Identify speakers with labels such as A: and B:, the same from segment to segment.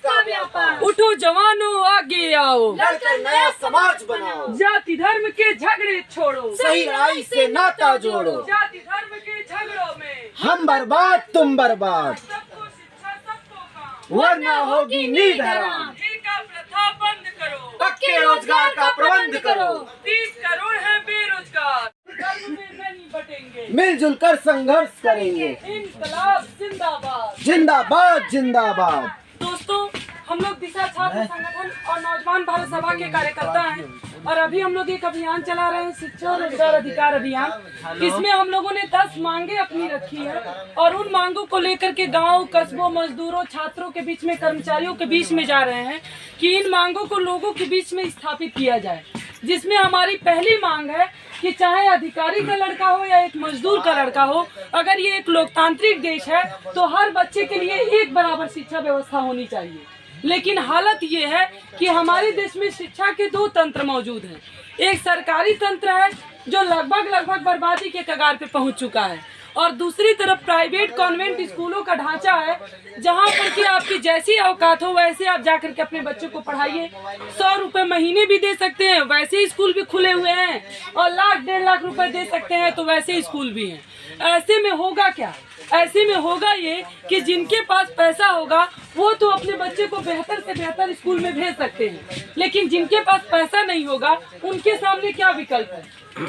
A: का व्यापार।
B: उठो जवानों आगे आओ,
A: लड़कर नया समाज बनाओ।
B: जाति धर्म के झगड़े छोड़ो,
A: सही लड़ाई से नाता जोड़ो।
B: जाति धर्म के झगड़ों में
A: हम बर्बाद तुम बर्बाद,
B: सबको शिक्षा सबको काम,
A: वरना होगी नींद हराम।
B: ठेका प्रथा बंद करो,
A: पक्के रोजगार का प्रबंध करो।
B: 30 करोड़ है बेरोजगार, धर्म में नहीं बटेंगे,
A: मिलजुल कर संघर्ष करेंगे।
B: इंकलाब जिंदाबाद।
A: जिंदाबाद जिंदाबाद।
B: दोस्तों, हम लोग दिशा छात्र संगठन और नौजवान भारत सभा के कार्यकर्ता हैं और अभी हम लोग एक अभियान चला रहे हैं, शिक्षा और रोजगार अधिकार अभियान। इसमें हम लोगों ने 10 मांगे अपनी रखी है और उन मांगों को लेकर के गांव, कस्बों, मजदूरों, छात्रों के बीच में, कर्मचारियों के बीच में जा रहे हैं कि इन मांगों को लोगों के बीच में स्थापित किया जाए। जिसमें हमारी पहली मांग है कि चाहे अधिकारी का लड़का हो या एक मजदूर का लड़का हो, अगर ये एक लोकतांत्रिक देश है तो हर बच्चे के लिए एक बराबर शिक्षा व्यवस्था होनी चाहिए। लेकिन हालत ये है कि हमारे देश में शिक्षा के 2 तंत्र मौजूद हैं। एक सरकारी तंत्र है जो लगभग बर्बादी के कगार पे पहुंच चुका है और दूसरी तरफ प्राइवेट कॉन्वेंट स्कूलों का ढांचा है जहां पर कि आपकी जैसी औकात हो वैसे आप जाकर के अपने बच्चों को पढ़ाइए। 100 रुपए महीने भी दे सकते हैं, वैसे स्कूल भी खुले हुए हैं, और लाख 1.5 लाख रुपए दे सकते हैं तो वैसे स्कूल भी हैं। ऐसे में होगा क्या? ऐसे में होगा ये कि जिनके पास पैसा होगा वो तो अपने बच्चे को बेहतर से बेहतर स्कूल में भेज सकते हैं, लेकिन जिनके पास पैसा नहीं होगा उनके सामने क्या विकल्प है?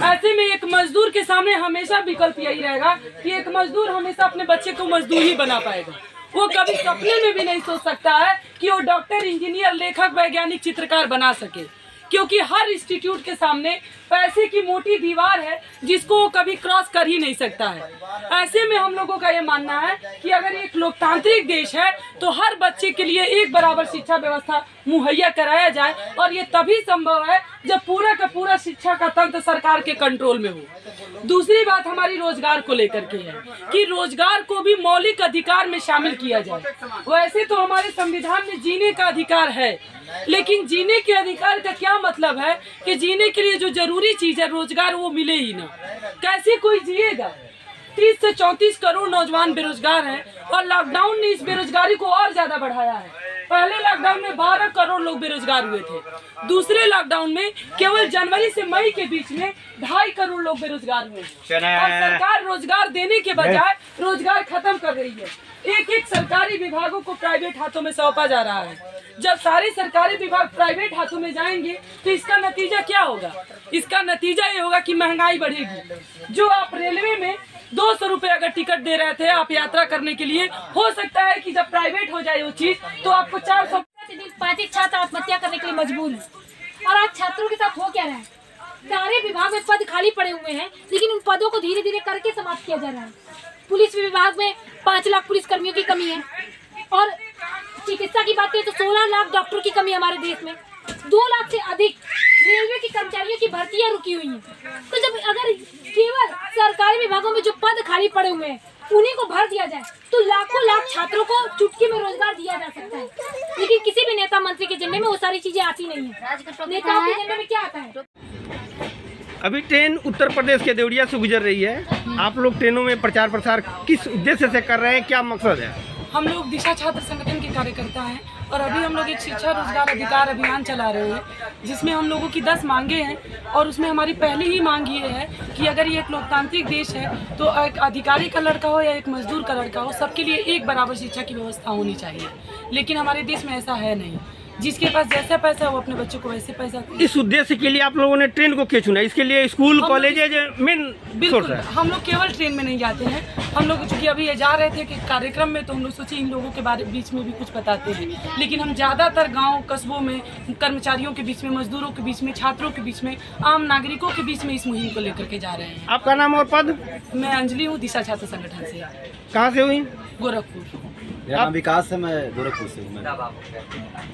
B: ऐसे में एक मजदूर के सामने हमेशा विकल्प यही रहेगा कि एक मजदूर हमेशा अपने बच्चे को मजदूर ही बना पाएगा। वो कभी सपने में भी नहीं सोच सकता है कि वो डॉक्टर, इंजीनियर, लेखक, वैज्ञानिक, चित्रकार बना सके, क्योंकि हर इंस्टीट्यूट के सामने पैसे की मोटी दीवार है जिसको वो कभी क्रॉस कर ही नहीं सकता है। ऐसे में हम लोगों का ये मानना है कि अगर एक लोकतांत्रिक देश है तो हर बच्चे के लिए एक बराबर शिक्षा व्यवस्था मुहैया कराया जाए, और ये तभी संभव है जब पूरा का पूरा शिक्षा का तंत्र सरकार के कंट्रोल में हो। दूसरी बात हमारी रोजगार को लेकर के है कि रोजगार को भी मौलिक अधिकार में शामिल किया जाए। वैसे तो हमारे संविधान में जीने का अधिकार है, लेकिन जीने के अधिकार का क्या मतलब है कि जीने के लिए जो जरूरी चीज है रोजगार, वो मिले ही ना। कैसे कोई जिएगा? 30 से 34 करोड़ नौजवान बेरोजगार हैं और लॉकडाउन ने इस बेरोजगारी को और ज्यादा बढ़ाया है। पहले लॉकडाउन में 12 करोड़ लोग बेरोजगार हुए थे, दूसरे लॉकडाउन में केवल जनवरी से मई के बीच में 2.5 करोड़ लोग बेरोजगार हुए हैं। और सरकार रोजगार देने के बजाय रोजगार खत्म कर रही है। एक सरकारी विभागों को प्राइवेट हाथों में सौंपा जा रहा है। जब सारे सरकारी विभाग प्राइवेट हाथों में जाएंगे तो इसका नतीजा क्या होगा? इसका नतीजा ये होगा कि महंगाई बढ़ेगी। जो आप रेलवे में 200 रुपए अगर टिकट दे रहे थे आप यात्रा करने के लिए, हो सकता है कि जब प्राइवेट हो जाए वो चीज तो आपको 400।
C: 35 छात्र आत्महत्या करने के लिए मजबूर हैं और आज छात्रों के साथ हो क्या रहा है? सारे विभाग में पद खाली पड़े हुए हैं, लेकिन उन पदों को धीरे धीरे करके समाप्त किया जा रहा है। पुलिस विभाग में 5 लाख पुलिस कर्मियों की कमी है, और चिकित्सा की बात करें तो 16 लाख डॉक्टरों की कमी हमारे देश में। 2 लाख से अधिक रेलवे के कर्मचारियों की भर्तियां रुकी हुई हैं। तो जब अगर केवल सरकारी विभागों में जो पद खाली पड़े हुए हैं उन्हीं को भर दिया जाए तो लाख छात्रों को चुटकी में रोजगार दिया जा सकता है। लेकिन किसी भी नेता मंत्री के एजेंडे में वो सारी चीजें आती नहीं है। नेताओं के एजेंडे में क्या आता है?
D: अभी ट्रेन उत्तर प्रदेश के देवरिया से गुजर रही है। आप लोग ट्रेनों में प्रचार प्रसार किस उद्देश्य से कर रहे हैं, क्या मकसद है?
B: हम लोग दिशा छात्र संगठन के कार्यकर्ता हैं और अभी हम लोग एक शिक्षा रोजगार अधिकार अभियान चला रहे हैं जिसमें हम लोगों की 10 मांगे हैं, और उसमें हमारी पहली ही मांग ये है कि अगर ये एक लोकतांत्रिक देश है तो एक अधिकारी का लड़का हो या एक मजदूर का लड़का हो, सबके लिए एक बराबर शिक्षा की व्यवस्था होनी चाहिए। लेकिन हमारे देश में ऐसा है नहीं। जिसके पास जैसा पैसा है वो अपने बच्चों को वैसे पैसा।
D: इस उद्देश्य के लिए आप लोगों ने ट्रेन को क्यों चुना? इसके लिए स्कूल, कॉलेज मेन सोर्स है।
B: हम लोग केवल ट्रेन में नहीं जाते हैं। हम लोग चूँकि अभी ये जा रहे थे कि कार्यक्रम में, तो हम लोग सोचे इन लोगों के बारे बीच में भी कुछ बताते हैं, लेकिन हम ज़्यादातर गाँव, कस्बों में, कर्मचारियों के बीच में, मजदूरों के बीच में, छात्रों के बीच में, आम नागरिकों के बीच में इस मुहिम को लेकर के जा रहे हैं।
D: आपका नाम और पद?
B: मैं अंजलि हूँ, दिशा छात्र संगठन से।
D: कहाँ से हुई?
B: गोरखपुर।
A: मेरा नाम विकास है, मैं गोरखपुर से हूँ।